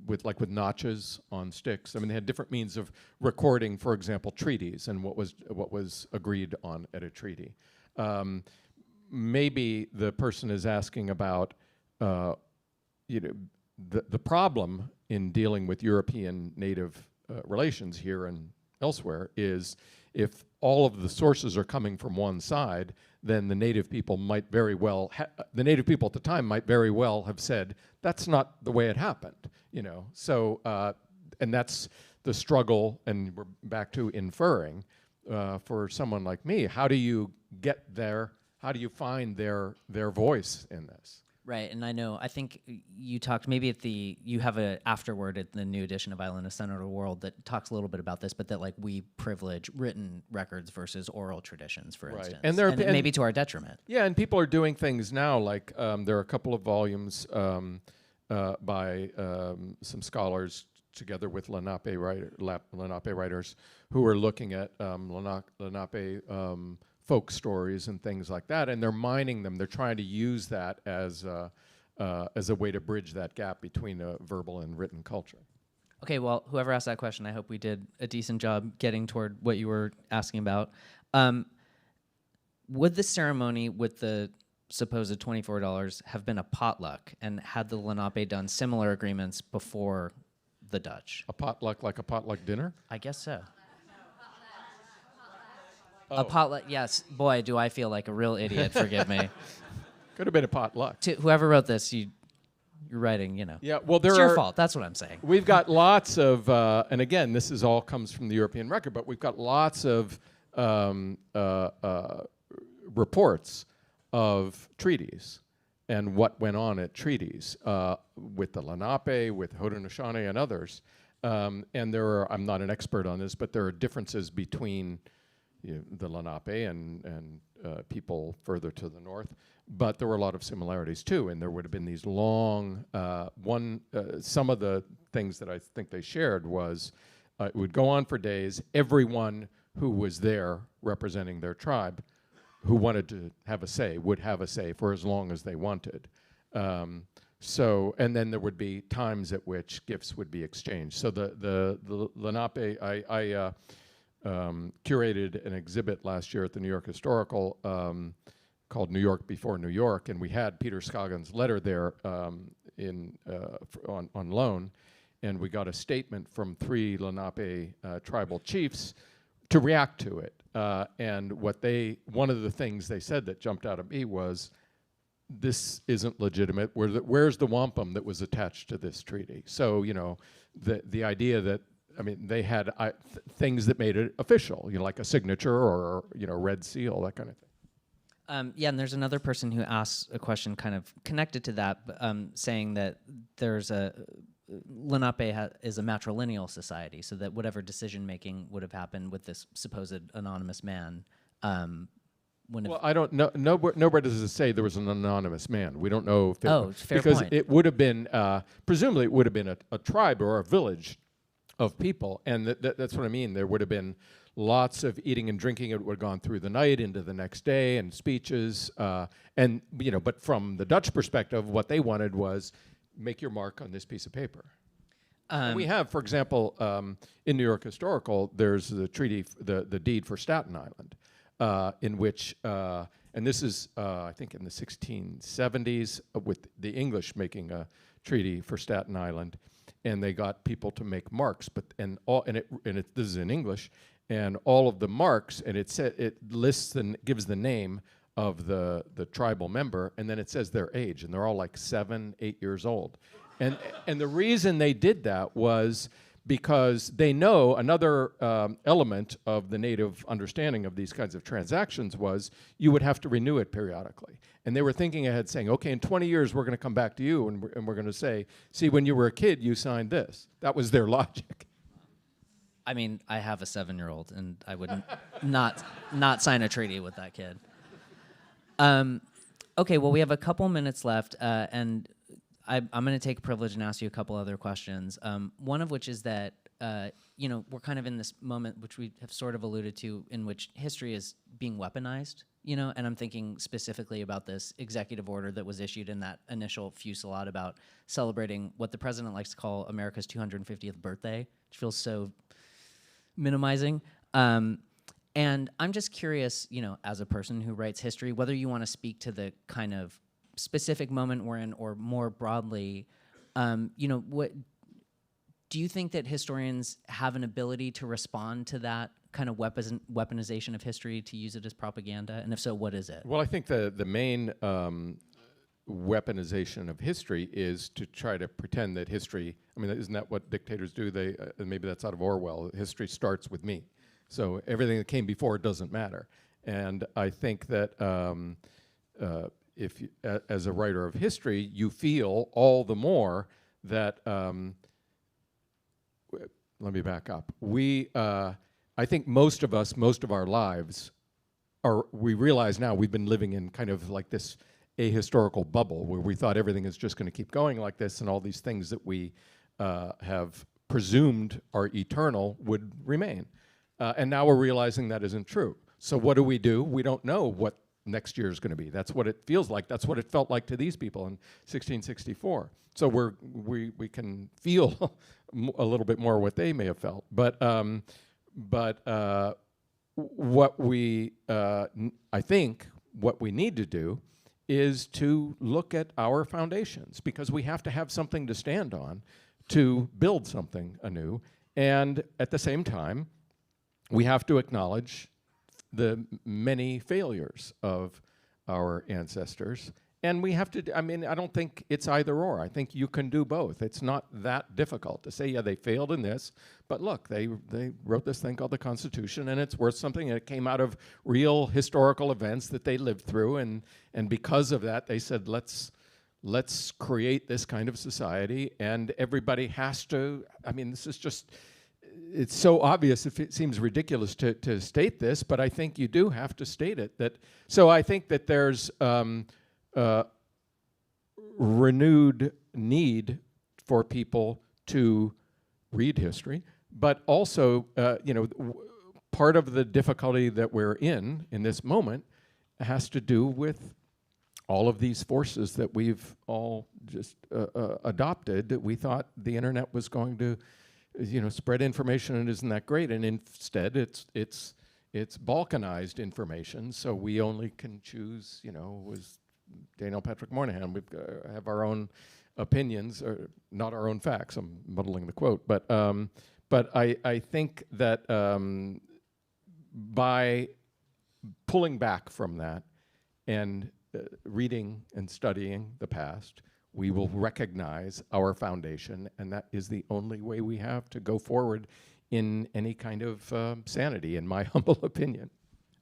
with notches on sticks. I mean, they had different means of recording, for example, treaties and what was agreed on at a treaty. Maybe the person is asking about, the problem in dealing with European native relations here and elsewhere is if all of the sources are coming from one side, then the native people might very well, the native people at the time might very well have said, that's not the way it happened, So, and that's the struggle, and we're back to inferring, for someone like me. How do you get there? How do you find their voice in this? Right, and I think you talked, maybe you have an afterword at the new edition of Island of Center of the World that talks a little bit about this, but that we privilege written records versus oral traditions, for instance. And maybe to our detriment. Yeah, and people are doing things now, like there are a couple of volumes by some scholars together with Lenape writers who are looking at Lenape folk stories and things like that, and they're mining them. They're trying to use that as a way to bridge that gap between a verbal and written culture. Okay, well, whoever asked that question, I hope we did a decent job getting toward what you were asking about. Would the ceremony with the supposed $24 have been a potluck, and had the Lenape done similar agreements before the Dutch? A potluck, like a potluck dinner? I guess so. A potluck, yes. Boy, do I feel like a real idiot. Forgive me. Could have been a potluck. To whoever wrote this, you're writing, Yeah, well, it's your fault. That's what I'm saying. We've got lots of, and again, this is all comes from the European record, but we've got lots of reports of treaties and what went on at treaties with the Lenape, with Haudenosaunee, and others. And I'm not an expert on this, but there are differences between the Lenape and people further to the north, but there were a lot of similarities too, and there would have been these long, some of the things that I think they shared was, it would go on for days. Everyone who was there representing their tribe, who wanted to have a say, would have a say for as long as they wanted. And then there would be times at which gifts would be exchanged. So the Lenape, I curated an exhibit last year at the New York Historical called New York Before New York, and we had Peter Scoggins' letter there on loan, and we got a statement from 3 Lenape tribal chiefs to react to it. And one of the things they said that jumped out at me was, this isn't legitimate. Where's the wampum that was attached to this treaty? So, the idea that, they had things that made it official, like a signature or, red seal, that kind of thing. Yeah, and there's another person who asks a question kind of connected to that, saying that there's Lenape is a matrilineal society, so that whatever decision-making would have happened with this supposed anonymous man well, I don't know. Nowhere does it say there was an anonymous man. We don't know if fair because point. It would have been, presumably it would have been a tribe or a village of people, and that's what I mean. There would have been lots of eating and drinking. It would have gone through the night into the next day, and speeches, but from the Dutch perspective, what they wanted was, make your mark on this piece of paper. And we have, for example, in New York Historical, there's the treaty, the deed for Staten Island, in which, and this is, I think, in the 1670s, with the English making a treaty for Staten Island. and they got people to make marks. This is in English, and all of the marks, and it lists and gives the name of the tribal member, and then it says their age, and they're all like 7, 8 years old. And the reason they did that was because they know another element of the native understanding of these kinds of transactions was you would have to renew it periodically. And they were thinking ahead, saying, okay, in 20 years, we're going to come back to you, and we're going to say, see, when you were a kid, you signed this. That was their logic. I mean, I have a 7-year-old, and I would not sign a treaty with that kid. Okay, well, we have a couple minutes left, and I'm going to take a privilege and ask you a couple other questions. One of which is that, we're kind of in this moment, which we have sort of alluded to, in which history is being weaponized, and I'm thinking specifically about this executive order that was issued in that initial fusillade about celebrating what the president likes to call America's 250th birthday, which feels so minimizing. And I'm just curious, as a person who writes history, whether you want to speak to the kind of specific moment we're in, or more broadly, what do you think that historians have an ability to respond to that kind of weaponization of history, to use it as propaganda? And if so, what is it? Well, I think the main weaponization of history is to try to pretend that history, isn't that what dictators do? They maybe that's out of Orwell. History starts with me. So everything that came before it doesn't matter. And I think that if you, as a writer of history, you feel all the more that, let me back up. I think most of us, most of our lives, we realize now we've been living in kind of like this ahistorical bubble where we thought everything is just going to keep going like this, and all these things that we have presumed are eternal would remain. And now we're realizing that isn't true. So what do? We don't know what next year is going to be. That's what it feels like. That's what it felt like to these people in 1664. So we can feel a little bit more what they may have felt. But what we, I think, what we need to do is to look at our foundations, because we have to have something to stand on to build something anew. And at the same time, we have to acknowledge the many failures of our ancestors. And we have to, I don't think it's either or. I think you can do both. It's not that difficult to say, yeah, they failed in this, but look, they wrote this thing called the Constitution, and it's worth something, and it came out of real historical events that they lived through, and because of that, they said, let's create this kind of society, and everybody has to, this is just, it's so obvious, if it seems ridiculous to state this, but I think you do have to state it. So I think that there's renewed need for people to read history, but also, part of the difficulty that we're in this moment has to do with all of these forces that we've all just adopted. We thought the internet was going to spread information, and isn't that great? And instead, it's balkanized information. So we only can choose, was Daniel Patrick Moynihan. We have our own opinions, or not our own facts. I'm muddling the quote, but I think that by pulling back from that and reading and studying the past, we will recognize our foundation, and that is the only way we have to go forward in any kind of sanity, in my humble opinion.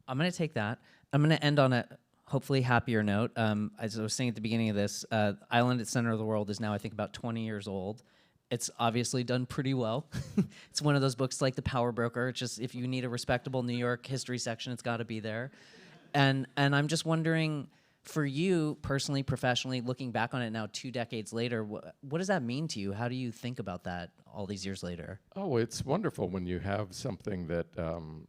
I'm going to take that. I'm going to end on a hopefully happier note. As I was saying at the beginning of this, Island at Center of the World is now, I think, about 20 years old. It's obviously done pretty well. It's one of those books like The Power Broker. It's just, if you need a respectable New York history section, it's got to be there. And I'm just wondering, for you personally, professionally, looking back on it now 2 decades later, what does that mean to you? How do you think about that all these years later? Oh, it's wonderful when you have something that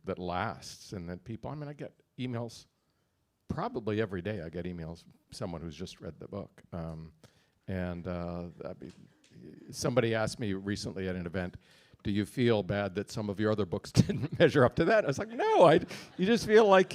that lasts, and that people, I get emails probably every day. I get emails from someone who's just read the book. Somebody asked me recently at an event, do you feel bad that some of your other books didn't measure up to that? I was like, no, you just feel like,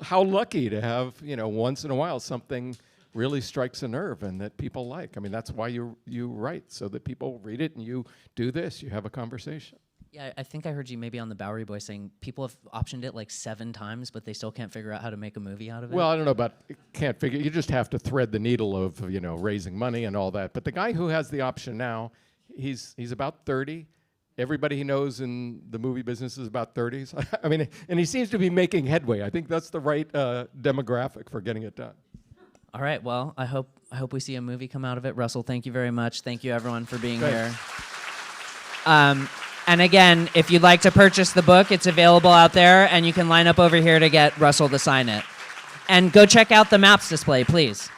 how lucky to have, once in a while something really strikes a nerve and that people like. I mean, that's why you write, so that people read it and you do this, you have a conversation. Yeah, I think I heard you maybe on the Bowery Boy saying people have optioned it like 7 times, but they still can't figure out how to make a movie out of it. Well, I don't know about can't figure. You just have to thread the needle of raising money and all that. But the guy who has the option now, he's about 30. Everybody he knows in the movie business is about 30s. I mean, and he seems to be making headway. I think that's the right demographic for getting it done. All right. Well, I hope we see a movie come out of it. Russell, thank you very much. Thank you everyone for being here. And again, if you'd like to purchase the book, it's available out there, and you can line up over here to get Russell to sign it. And go check out the maps display, please.